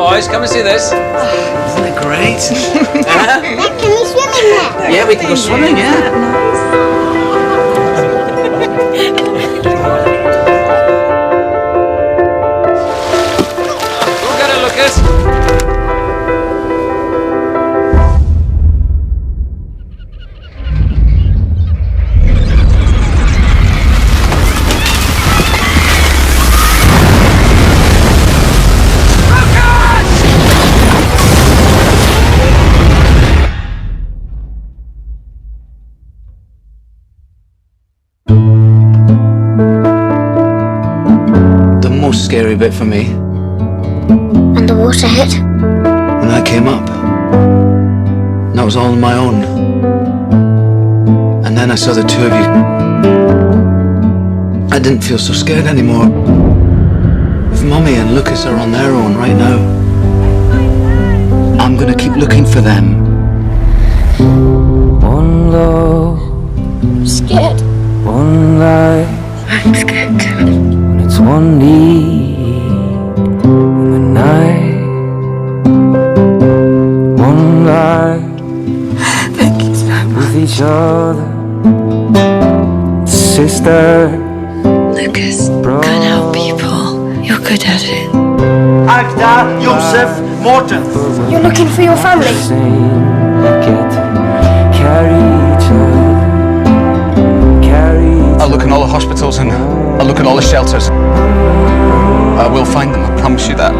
boys, come and see this. Isn't it great? Dad, can we swim in there? Yeah, we can go swimming, yeah. Go get it, Lucas. The most scary bit for me, When the water hit? when I came up. And I was all on my own. And then I saw the two of you. I didn't feel so scared anymore. If Mummy and Lucas are on their own right now, I'm gonna keep looking for them. One love, I'm scared. one life, I'm scared too. when it's one need in the night. One life Thank you so much. with each other, sister, Lucas, can't help people. You're good at it. Agda, Joseph, Morten. You're looking for your family? Get to carry each other, carry each I'll look in all the hospitals and I'll look in all the shelters. I will find them, I promise you that.